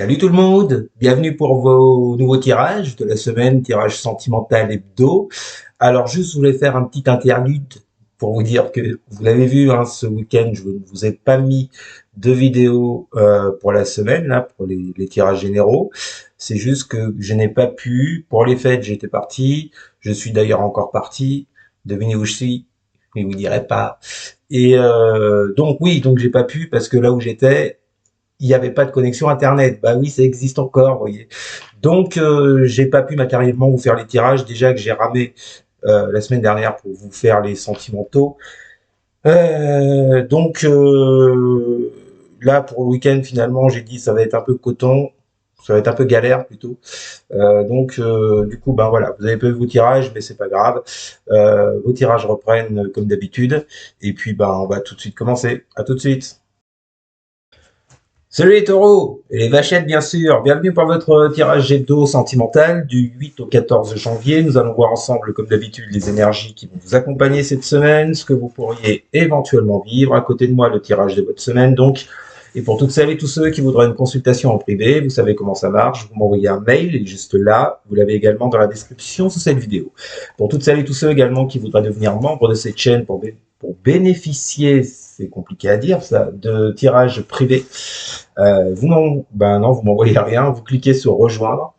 Salut tout le monde, bienvenue pour vos nouveaux tirages de la semaine, tirage sentimental hebdo. Alors juste, je voulais faire un petit interlude pour vous dire que vous l'avez vu, hein, ce week-end, je ne vous ai pas mis de vidéo pour la semaine, là, pour les tirages généraux. C'est juste que je n'ai pas pu, pour les fêtes, j'étais parti, je suis d'ailleurs encore parti, devinez où je suis, mais vous direz pas. Et donc oui, donc j'ai pas pu parce que là où j'étais, il n'y avait pas de connexion internet. Bah oui, ça existe encore, vous voyez. Donc j'ai pas pu matériellement vous faire les tirages. Déjà que j'ai ramé la semaine dernière pour vous faire les sentimentaux. Là pour le week-end finalement j'ai dit ça va être un peu coton. Ça va être un peu galère plutôt. Du coup, ben voilà, vous avez pas vu vos tirages, mais c'est pas grave. Vos tirages reprennent comme d'habitude. Et puis, ben, on va tout de suite commencer. À tout de suite. Salut les taureaux et les vachettes bien sûr, bienvenue pour votre tirage hebdo sentimental du 8 au 14 janvier. Nous allons voir ensemble comme d'habitude les énergies qui vont vous accompagner cette semaine, ce que vous pourriez éventuellement vivre. À côté de moi le tirage de votre semaine donc. Et pour toutes celles et tous ceux qui voudraient une consultation en privé, vous savez comment ça marche, vous m'envoyez un mail, il est juste là, vous l'avez également dans la description sous cette vidéo. Pour toutes celles et tous ceux également qui voudraient devenir membres de cette chaîne pour bénéficier, c'est compliqué à dire ça, de tirages privés, vous m'envoyez rien, vous cliquez sur rejoindre,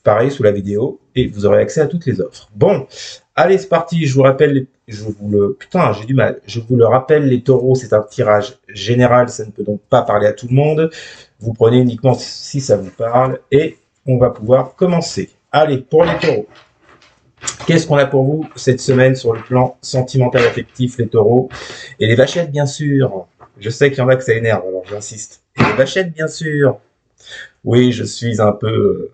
pareil sous la vidéo, et vous aurez accès à toutes les offres. Bon, allez, c'est parti, je vous rappelle, j'ai du mal, je vous le rappelle, les taureaux, c'est un tirage général, ça ne peut donc pas parler à tout le monde, vous prenez uniquement si ça vous parle, et on va pouvoir commencer. Allez, pour les taureaux. Qu'est-ce qu'on a pour vous cette semaine sur le plan sentimental affectif, les taureaux? Et les vachettes, bien sûr. Je sais qu'il y en a que ça énerve, alors j'insiste. Et les vachettes, bien sûr. Oui, je suis un peu...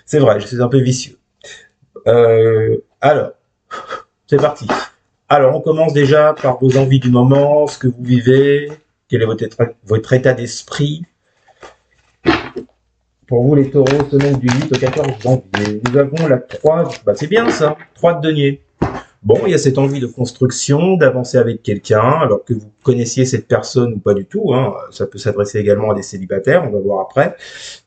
C'est vrai, je suis un peu vicieux. Alors, c'est parti. Alors, on commence déjà par vos envies du moment, ce que vous vivez, quel est votre état d'esprit. Pour vous, les taureaux, semaine du 8 au 14 janvier. Nous avons la 3, bah c'est bien ça, 3 de denier. Bon, il y a cette envie de construction, d'avancer avec quelqu'un, alors que vous connaissiez cette personne ou pas du tout, hein. Ça peut s'adresser également à des célibataires, on va voir après,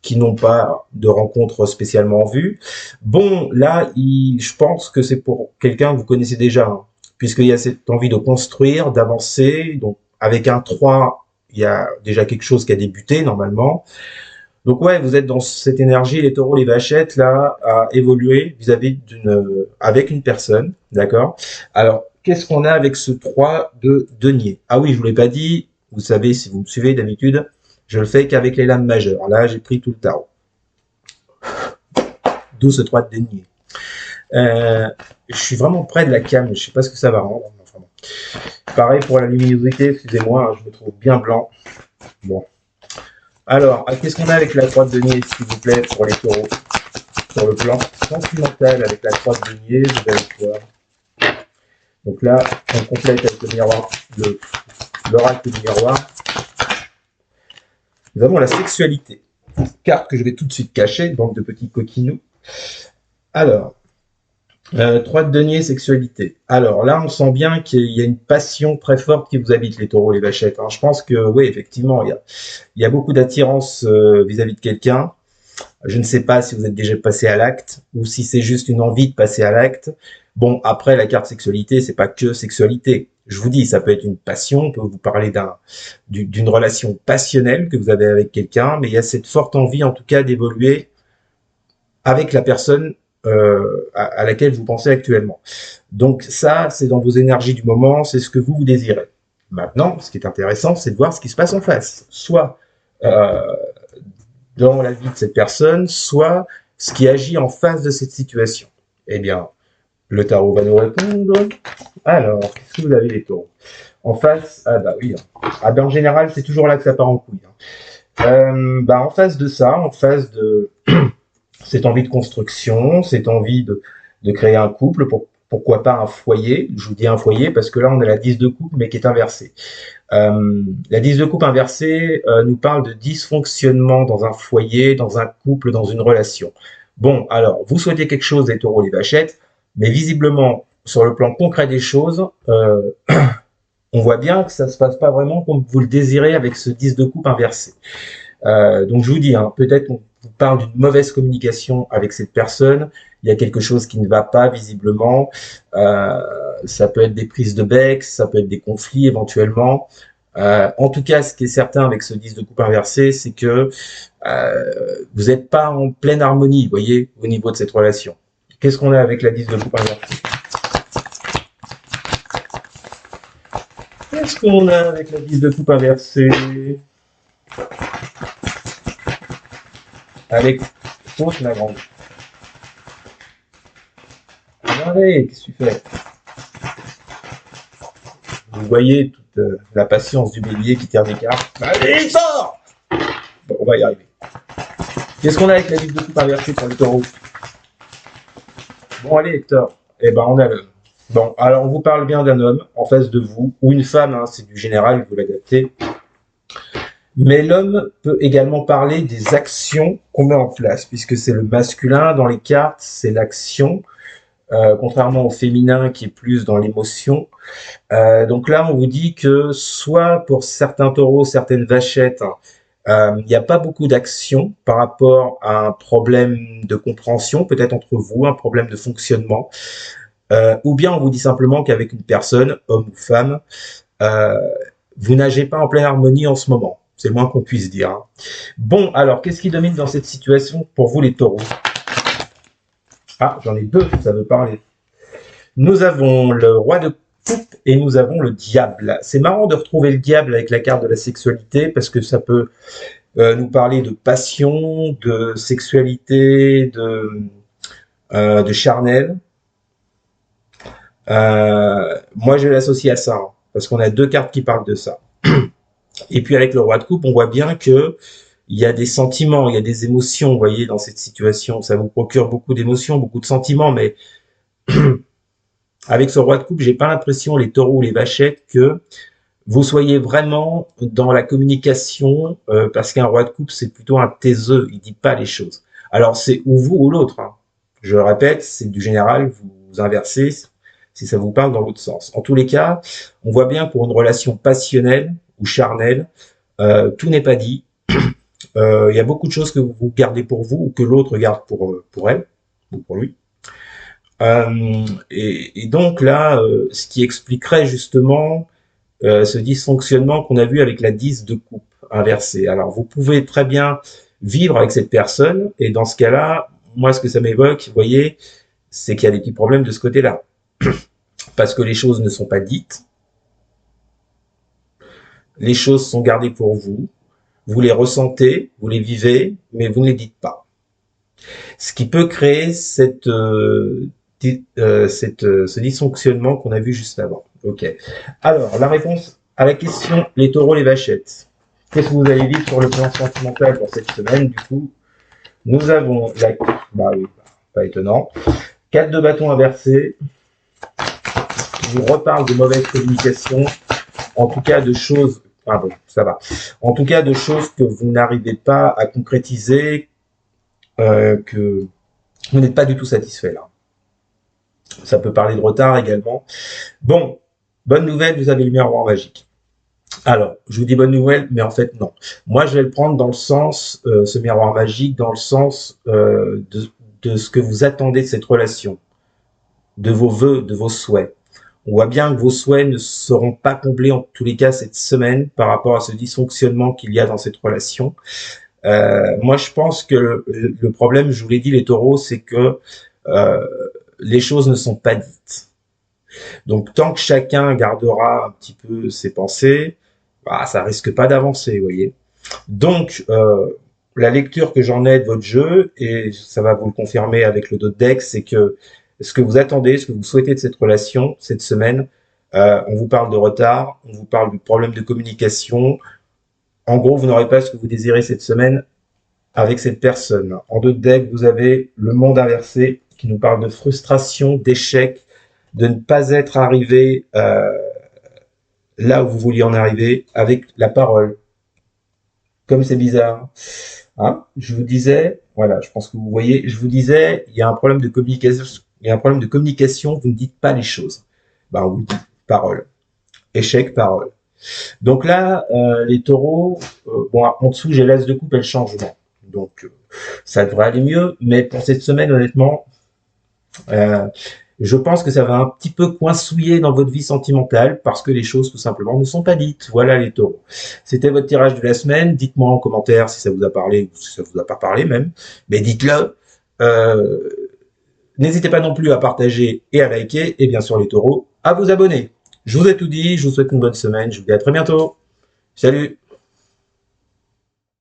qui n'ont pas de rencontre spécialement en vue. Bon, là, je pense que c'est pour quelqu'un que vous connaissez déjà, hein, puisqu'il y a cette envie de construire, d'avancer. Donc, avec un 3, il y a déjà quelque chose qui a débuté normalement. Donc ouais, vous êtes dans cette énergie, les taureaux, les vachettes, là, à évoluer vis-à-vis avec une personne, d'accord? Alors, qu'est-ce qu'on a avec ce 3 de denier? Ah oui, je vous l'ai pas dit, vous savez, si vous me suivez d'habitude, je le fais qu'avec les lames majeures. Là, j'ai pris tout le tarot. D'où ce 3 de denier. Je suis vraiment près de la cam, je sais pas ce que ça va rendre. Enfin, bon. Pareil pour la luminosité, excusez-moi, hein, je me trouve bien blanc. Bon. Alors, qu'est-ce qu'on a avec la croix de denier, s'il vous plaît, pour les taureaux? Sur le plan sentimental, avec la croix de denier, vous allez voir. Donc là, on complète avec le miroir, l'oracle du miroir. Nous avons la sexualité. Carte que je vais tout de suite cacher, bande de petits coquinous. Alors, 3 de denier, sexualité. Alors là, on sent bien qu'il y a une passion très forte qui vous habite, les taureaux, les vachettes. Hein. Je pense que, oui, effectivement, il y a beaucoup d'attirance vis-à-vis de quelqu'un. Je ne sais pas si vous êtes déjà passé à l'acte ou si c'est juste une envie de passer à l'acte. Bon, après, la carte sexualité, c'est pas que sexualité. Je vous dis, ça peut être une passion, on peut vous parler d'une relation passionnelle que vous avez avec quelqu'un, mais il y a cette forte envie, en tout cas, d'évoluer avec la personne à laquelle vous pensez actuellement. Donc ça, c'est dans vos énergies du moment, c'est ce que vous désirez. Maintenant, ce qui est intéressant, c'est de voir ce qui se passe en face. Soit dans la vie de cette personne, soit ce qui agit en face de cette situation. Eh bien, le tarot va nous répondre. Alors, qu'est-ce que vous avez les taureaux? En face, ah bah oui. Ah ben en général, c'est toujours là que ça part en couille. En face de ça, en face de cette envie de construction, cette envie de créer un couple, pourquoi pas un foyer. Je vous dis un foyer parce que là, on a la 10 de coupe, mais qui est inversée. La 10 de coupe inversée nous parle de dysfonctionnement dans un foyer, dans un couple, dans une relation. Bon, alors, vous souhaitez quelque chose, les taureaux, les vachettes, mais visiblement, sur le plan concret des choses, on voit bien que ça se passe pas vraiment comme vous le désirez avec ce 10 de coupe inversé. Donc je vous dis, hein, peut-être qu'on vous parle d'une mauvaise communication avec cette personne, il y a quelque chose qui ne va pas visiblement, ça peut être des prises de bec, ça peut être des conflits éventuellement. En tout cas, ce qui est certain avec ce 10 de coupe inversé, c'est que vous n'êtes pas en pleine harmonie, vous voyez, au niveau de cette relation. Qu'est-ce qu'on a avec la 10 de coupe inversée? Qu'est-ce qu'on a avec la 10 de coupe inversée? Avec faute la grande. Allez, qu'est-ce que tu fais? Vous voyez toute la patience du bélier qui tire des cartes. Allez, sort! Bon, on va y arriver. Qu'est-ce qu'on a avec la 10 de coupe inversée pour le taureau? Bon, allez, Hector. Eh ben, on a l'homme. Bon, alors on vous parle bien d'un homme en face de vous, ou une femme, hein, c'est du général, vous l'adaptez. Mais l'homme peut également parler des actions qu'on met en place, puisque c'est le masculin dans les cartes, c'est l'action, contrairement au féminin qui est plus dans l'émotion. Donc là, on vous dit que soit pour certains taureaux, certaines vachettes, il n'y a pas beaucoup d'action par rapport à un problème de compréhension, peut-être entre vous, un problème de fonctionnement, ou bien on vous dit simplement qu'avec une personne, homme ou femme, vous nagez pas en pleine harmonie en ce moment. C'est le moins qu'on puisse dire. Hein. Bon, alors, qu'est-ce qui domine dans cette situation pour vous les taureaux? Ah, j'en ai deux, ça veut parler. Nous avons le roi de coupe et nous avons le diable. C'est marrant de retrouver le diable avec la carte de la sexualité parce que ça peut nous parler de passion, de sexualité, de charnel. Moi, je l'associe à ça, hein, parce qu'on a deux cartes qui parlent de ça. Et puis avec le roi de coupe, on voit bien que il y a des sentiments, il y a des émotions, vous voyez, dans cette situation. Ça vous procure beaucoup d'émotions, beaucoup de sentiments, mais avec ce roi de coupe, j'ai pas l'impression, les taureaux ou les vachettes, que vous soyez vraiment dans la communication, parce qu'un roi de coupe, c'est plutôt un taiseux, il dit pas les choses. Alors c'est ou vous ou l'autre. Hein. Je le répète, c'est du général, vous inversez, si ça vous parle dans l'autre sens. En tous les cas, on voit bien pour une relation passionnelle ou charnelle, tout n'est pas dit. Il y a beaucoup de choses que vous gardez pour vous ou que l'autre garde pour elle ou pour lui. Et donc là, ce qui expliquerait justement ce dysfonctionnement qu'on a vu avec la 10 de coupe inversée. Alors vous pouvez très bien vivre avec cette personne et dans ce cas-là, moi ce que ça m'évoque, vous voyez, c'est qu'il y a des petits problèmes de ce côté-là. Parce que les choses ne sont pas dites, les choses sont gardées pour vous, vous les ressentez, vous les vivez, mais vous ne les dites pas. Ce qui peut créer ce dysfonctionnement qu'on a vu juste avant. Ok. Alors, la réponse à la question, les taureaux, les vachettes. Qu'est-ce que vous allez vivre sur le plan sentimental pour cette semaine? Du coup, nous avons la... Bah oui, pas étonnant. 4 de bâtons inversés. Je vous reparle de mauvaise communication. En tout cas, de choses... Ah bon, ça va. En tout cas, de choses que vous n'arrivez pas à concrétiser, que vous n'êtes pas du tout satisfait là. Ça peut parler de retard également. Bon, bonne nouvelle, vous avez le miroir magique. Alors, je vous dis bonne nouvelle, mais en fait non. Moi, je vais le prendre dans le sens, ce miroir magique, dans le sens de ce que vous attendez de cette relation, de vos vœux, de vos souhaits. On voit bien que vos souhaits ne seront pas comblés en tous les cas cette semaine par rapport à ce dysfonctionnement qu'il y a dans cette relation. Moi, je pense que le problème, je vous l'ai dit, les taureaux, c'est que les choses ne sont pas dites. Donc, tant que chacun gardera un petit peu ses pensées, bah, ça risque pas d'avancer, vous voyez. Donc, la lecture que j'en ai de votre jeu, et ça va vous le confirmer avec le dos de deck, c'est que ce que vous attendez, ce que vous souhaitez de cette relation, cette semaine, on vous parle de retard, on vous parle de problème de communication. En gros, vous n'aurez pas ce que vous désirez cette semaine avec cette personne. En dos de deck, vous avez le monde inversé qui nous parle de frustration, d'échec, de ne pas être arrivé là où vous vouliez en arriver avec la parole. Comme c'est bizarre. Hein, je vous disais, voilà, je pense que vous voyez, je vous disais, il y a un problème de communication, vous ne dites pas les choses. Ben, on vous dit parole. Échec, parole. Donc là, les taureaux, bon, en dessous, j'ai l'as de coupe et le changement. Donc, ça devrait aller mieux. Mais pour cette semaine, honnêtement, euh, je pense que ça va un petit peu coincouiller dans votre vie sentimentale parce que les choses tout simplement ne sont pas dites. Voilà les taureaux. C'était votre tirage de la semaine. Dites-moi en commentaire si ça vous a parlé ou si ça vous a pas parlé même. Mais dites-le. Euh, N'hésitez pas non plus à partager et à liker. Et bien sûr les taureaux, à vous abonner. Je vous ai tout dit. Je vous souhaite une bonne semaine. Je vous dis à très bientôt. Salut!